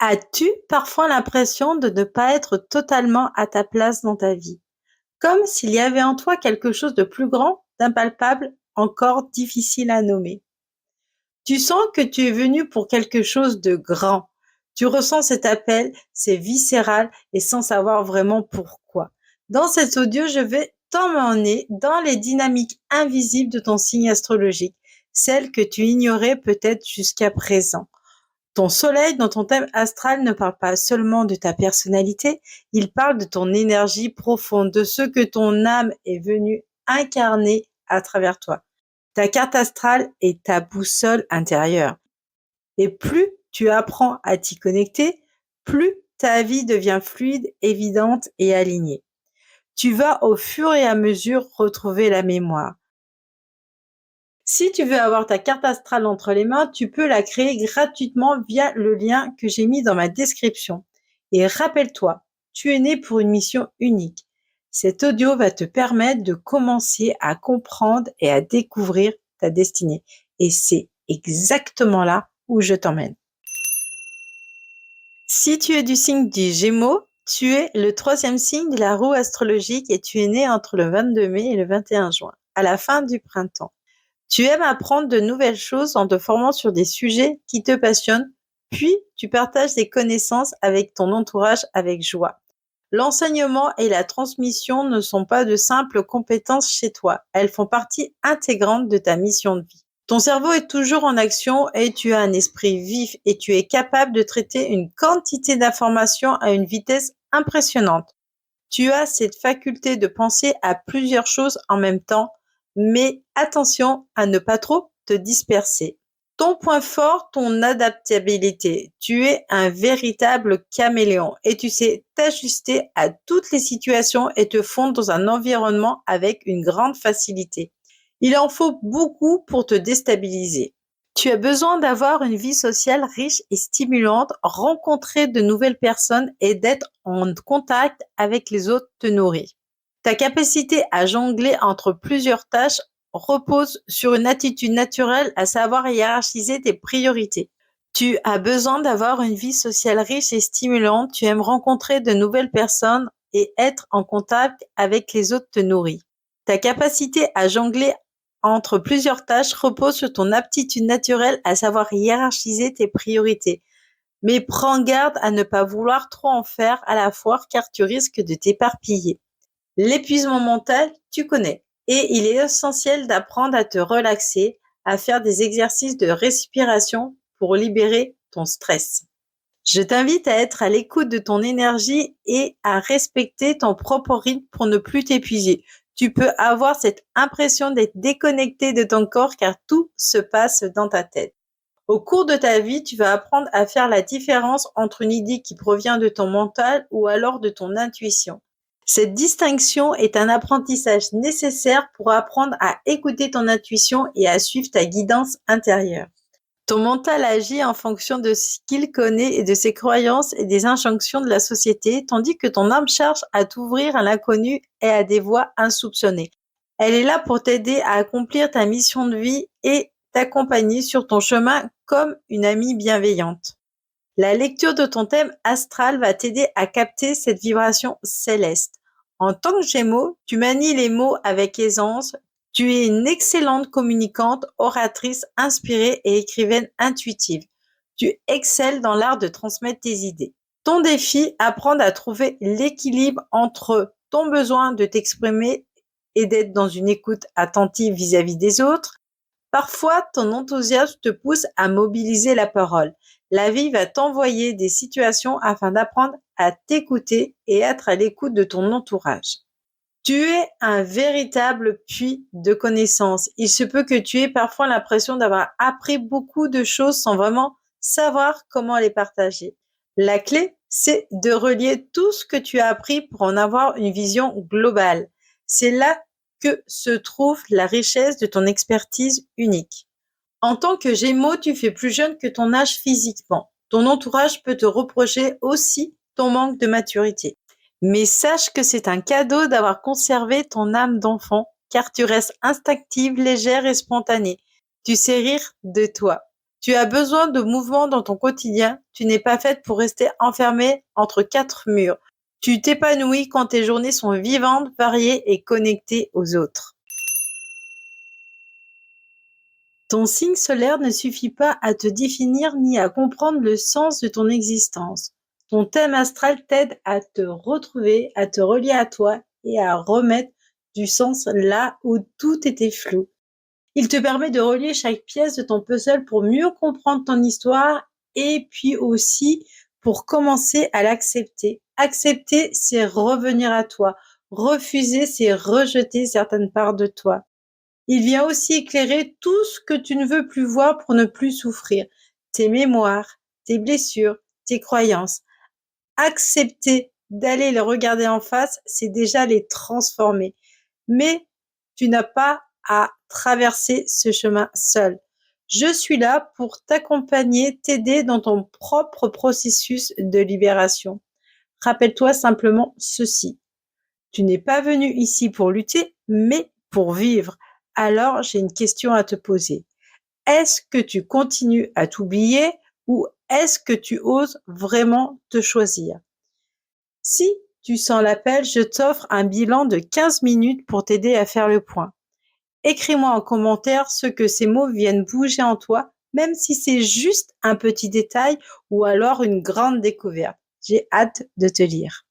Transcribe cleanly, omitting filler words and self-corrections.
As-tu parfois l'impression de ne pas être totalement à ta place dans ta vie? Comme s'il y avait en toi quelque chose de plus grand, d'impalpable, encore difficile à nommer. Tu sens que tu es venu pour quelque chose de grand. Tu ressens cet appel, c'est viscéral et sans savoir vraiment pourquoi. Dans cet audio, je vais t'emmener dans les dynamiques invisibles de ton signe astrologique, celles que tu ignorais peut-être jusqu'à présent. Ton soleil dans ton thème astral ne parle pas seulement de ta personnalité, il parle de ton énergie profonde, de ce que ton âme est venue incarner à travers toi. Ta carte astrale est ta boussole intérieure. Et plus tu apprends à t'y connecter, plus ta vie devient fluide, évidente et alignée. Tu vas au fur et à mesure retrouver la mémoire. Si tu veux avoir ta carte astrale entre les mains, tu peux la créer gratuitement via le lien que j'ai mis dans ma description. Et rappelle-toi, tu es né pour une mission unique. Cet audio va te permettre de commencer à comprendre et à découvrir ta destinée. Et c'est exactement là où je t'emmène. Si tu es du signe du Gémeaux, tu es le 3e signe de la roue astrologique et tu es né entre le 22 mai et le 21 juin, à la fin du printemps. Tu aimes apprendre de nouvelles choses en te formant sur des sujets qui te passionnent, puis tu partages des connaissances avec ton entourage avec joie. L'enseignement et la transmission ne sont pas de simples compétences chez toi, elles font partie intégrante de ta mission de vie. Ton cerveau est toujours en action et tu as un esprit vif et tu es capable de traiter une quantité d'informations à une vitesse impressionnante. Tu as cette faculté de penser à plusieurs choses en même temps, mais attention à ne pas trop te disperser. Ton point fort, ton adaptabilité. Tu es un véritable caméléon et tu sais t'ajuster à toutes les situations et te fondre dans un environnement avec une grande facilité. Il en faut beaucoup pour te déstabiliser. Tu as besoin d'avoir une vie sociale riche et stimulante, rencontrer de nouvelles personnes et d'être en contact avec les autres te nourrit. Ta capacité à jongler entre plusieurs tâches repose sur une attitude naturelle, à savoir hiérarchiser tes priorités. Tu as besoin d'avoir une vie sociale riche et stimulante, tu aimes rencontrer de nouvelles personnes et être en contact avec les autres te nourrit. Ta capacité à jongler entre plusieurs tâches repose sur ton aptitude naturelle, à savoir hiérarchiser tes priorités. Mais prends garde à ne pas vouloir trop en faire à la fois car tu risques de t'éparpiller. L'épuisement mental, tu connais. Et il est essentiel d'apprendre à te relaxer, à faire des exercices de respiration pour libérer ton stress. Je t'invite à être à l'écoute de ton énergie et à respecter ton propre rythme pour ne plus t'épuiser. Tu peux avoir cette impression d'être déconnecté de ton corps car tout se passe dans ta tête. Au cours de ta vie, tu vas apprendre à faire la différence entre une idée qui provient de ton mental ou alors de ton intuition. Cette distinction est un apprentissage nécessaire pour apprendre à écouter ton intuition et à suivre ta guidance intérieure. Ton mental agit en fonction de ce qu'il connaît et de ses croyances et des injonctions de la société, tandis que ton âme cherche à t'ouvrir à l'inconnu et à des voies insoupçonnées. Elle est là pour t'aider à accomplir ta mission de vie et t'accompagner sur ton chemin comme une amie bienveillante. La lecture de ton thème astral va t'aider à capter cette vibration céleste. En tant que Gémeaux, tu manies les mots avec aisance. Tu es une excellente communicante, oratrice, inspirée et écrivaine intuitive. Tu excelles dans l'art de transmettre tes idées. Ton défi, apprendre à trouver l'équilibre entre ton besoin de t'exprimer et d'être dans une écoute attentive vis-à-vis des autres. Parfois, ton enthousiasme te pousse à mobiliser la parole. La vie va t'envoyer des situations afin d'apprendre à t'écouter et être à l'écoute de ton entourage. Tu es un véritable puits de connaissances. Il se peut que tu aies parfois l'impression d'avoir appris beaucoup de choses sans vraiment savoir comment les partager. La clé, c'est de relier tout ce que tu as appris pour en avoir une vision globale. C'est là que se trouve la richesse de ton expertise unique. En tant que Gémeaux, tu fais plus jeune que ton âge physiquement. Ton entourage peut te reprocher aussi ton manque de maturité. Mais sache que c'est un cadeau d'avoir conservé ton âme d'enfant, car tu restes instinctive, légère et spontanée. Tu sais rire de toi. Tu as besoin de mouvement dans ton quotidien. Tu n'es pas faite pour rester enfermée entre quatre murs. Tu t'épanouis quand tes journées sont vivantes, variées et connectées aux autres. Ton signe solaire ne suffit pas à te définir ni à comprendre le sens de ton existence. Ton thème astral t'aide à te retrouver, à te relier à toi et à remettre du sens là où tout était flou. Il te permet de relier chaque pièce de ton puzzle pour mieux comprendre ton histoire et puis aussi pour commencer à l'accepter. Accepter, c'est revenir à toi. Refuser, c'est rejeter certaines parts de toi. Il vient aussi éclairer tout ce que tu ne veux plus voir pour ne plus souffrir. Tes mémoires, tes blessures, tes croyances. Accepter d'aller les regarder en face, c'est déjà les transformer. Mais tu n'as pas à traverser ce chemin seul. Je suis là pour t'accompagner, t'aider dans ton propre processus de libération. Rappelle-toi simplement ceci. Tu n'es pas venu ici pour lutter, mais pour vivre. Alors, j'ai une question à te poser. Est-ce que tu continues à t'oublier ou est-ce que tu oses vraiment te choisir? Si tu sens l'appel, je t'offre un bilan de 15 minutes pour t'aider à faire le point. Écris-moi en commentaire ce que ces mots viennent bouger en toi, même si c'est juste un petit détail ou alors une grande découverte. J'ai hâte de te lire.